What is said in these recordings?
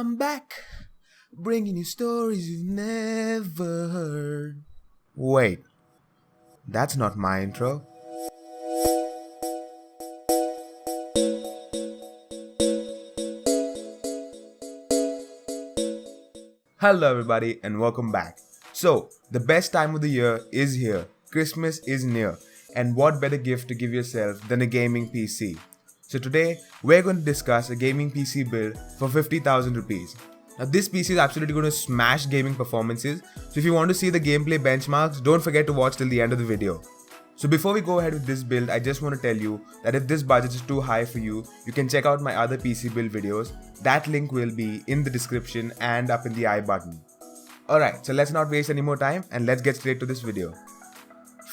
I'm back, bringing you stories you've never heard. Wait, that's not my intro. Hello everybody and welcome back. So, the best time of the year is here. Christmas is near. And what better gift to give yourself than a gaming PC? So today, we're going to discuss a gaming PC build for 50,000 rupees. Now this PC is absolutely going to smash gaming performances. So if you want to see the gameplay benchmarks, don't forget to watch till the end of the video. So before we go ahead with this build, I just want to tell you that if this budget is too high for you, you can check out my other PC build videos. That link will be in the description and up in the I button. Alright, so let's not waste any more time and let's get straight to this video.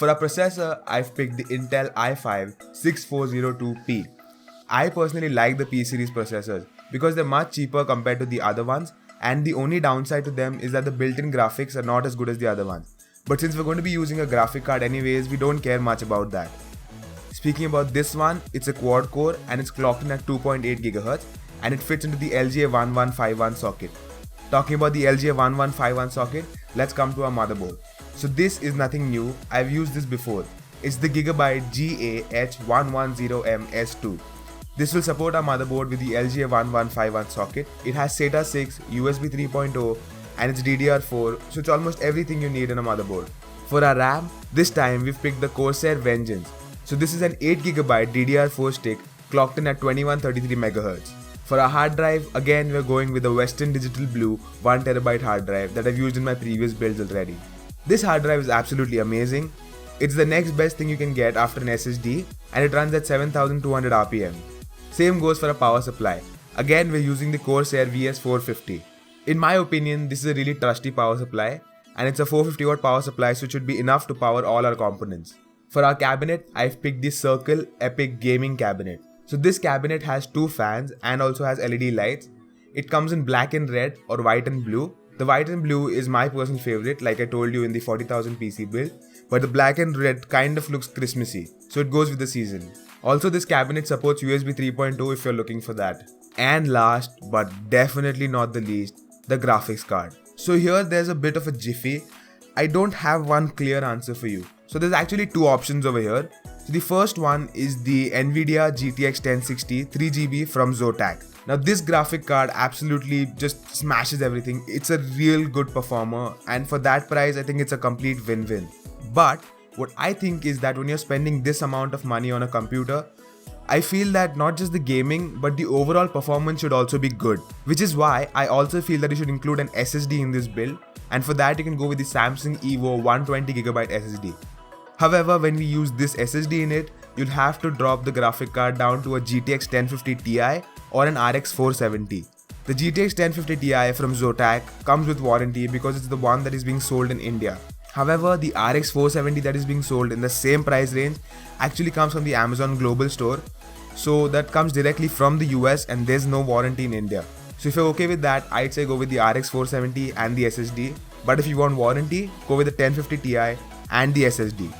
For our processor, I've picked the Intel i5-6402P. I personally like the P series processors because they're much cheaper compared to the other ones, and the only downside to them is that the built-in graphics are not as good as the other ones. But since we're going to be using a graphic card anyways, we don't care much about that. Speaking about this one, it's a quad core and it's clocked in at 2.8 GHz and it fits into the LGA1151 socket. Talking about the LGA1151 socket, let's come to our motherboard. So this is nothing new, I've used this before. It's the Gigabyte GA-H110MS2. This will support our motherboard with the LGA1151 socket. It has SATA 6, USB 3.0 and it's DDR4, so it's almost everything you need in a motherboard. For our RAM, this time we've picked the Corsair Vengeance. So this is an 8GB DDR4 stick clocked in at 2133 MHz. For our hard drive, again we're going with the Western Digital Blue 1TB hard drive that I've used in my previous builds already. This hard drive is absolutely amazing. It's the next best thing you can get after an SSD and it runs at 7200 RPM. Same goes for a power supply. Again we're using the Corsair Rs.50. In my opinion, this is a really trusty power supply and it's a 450 watt power supply, so it should be enough to power all our components. For our cabinet, I've picked the Circle Epic Gaming Cabinet. So this cabinet has two fans and also has LED lights. It comes in black and red or white and blue. The white and blue is my personal favorite, like I told you in the 40,000 PC build, but the black and red kind of looks Christmassy, so it goes with the season. Also, this cabinet supports USB 3.0 if you're looking for that. And last but definitely not the least, the graphics card. So here there's a bit of a jiffy. I don't have one clear answer for you. So there's actually two options over here. So the first one is the Nvidia GTX 1060 3GB from Zotac. Now this graphic card absolutely just smashes everything. It's a real good performer and for that price I think it's a complete win-win. But what I think is that when you're spending this amount of money on a computer, I feel that not just the gaming but the overall performance should also be good. Which is why I also feel that you should include an SSD in this build, and for that you can go with the Samsung Evo 120GB SSD. However, when we use this SSD in it, you'll have to drop the graphic card down to a GTX 1050 Ti or an RX 470. The GTX 1050 Ti from Zotac comes with warranty because it's the one that is being sold in India. However, the RX 470 that is being sold in the same price range actually comes from the Amazon Global Store. So that comes directly from the US and there's no warranty in India. So if you're okay with that, I'd say go with the RX 470 and the SSD. But if you want warranty, go with the 1050 Ti and the SSD.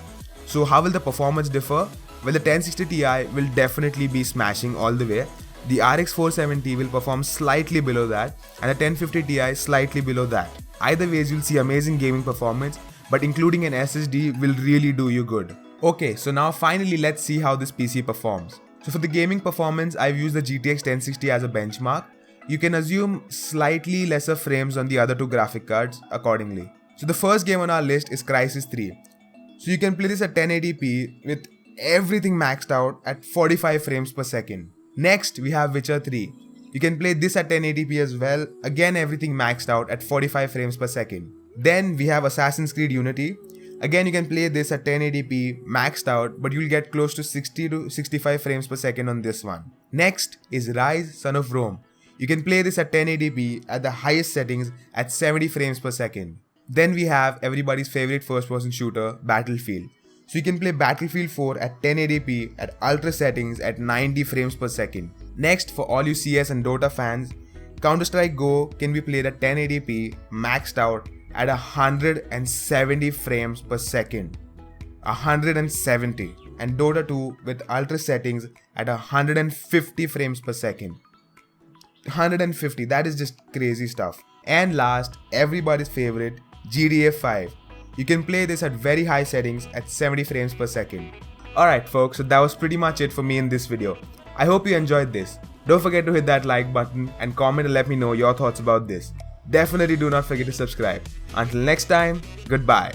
So how will the performance differ? Well, the 1060 Ti will definitely be smashing all the way. The RX 470 will perform slightly below that and the 1050 Ti slightly below that. Either ways you'll see amazing gaming performance, but including an SSD will really do you good. Okay, so now finally let's see how this PC performs. So for the gaming performance, I've used the GTX 1060 as a benchmark. You can assume slightly lesser frames on the other two graphic cards accordingly. So the first game on our list is Crysis 3. So you can play this at 1080p with everything maxed out at 45 frames per second. Next, we have Witcher 3. You can play this at 1080p as well, again everything maxed out at 45 frames per second. Then we have Assassin's Creed Unity. Again you can play this at 1080p maxed out, but you'll get close to 60 to 65 frames per second on this one. Next is Rise, Son of Rome. You can play this at 1080p at the highest settings at 70 frames per second. Then we have everybody's favorite first person shooter, Battlefield. So you can play Battlefield 4 at 1080p at ultra settings at 90 frames per second. Next, for all you CS and Dota fans, Counter-Strike Go can be played at 1080p maxed out at 170 frames per second. 170. And Dota 2 with ultra settings at 150 frames per second. 150, that is just crazy stuff. And last, everybody's favorite, GDA 5. You can play this at very high settings at 70 frames per second. Alright folks, so that was pretty much it for me in this video. I hope you enjoyed this. Don't forget to hit that like button and comment and let me know your thoughts about this. Definitely do not forget to subscribe. Until next time, goodbye.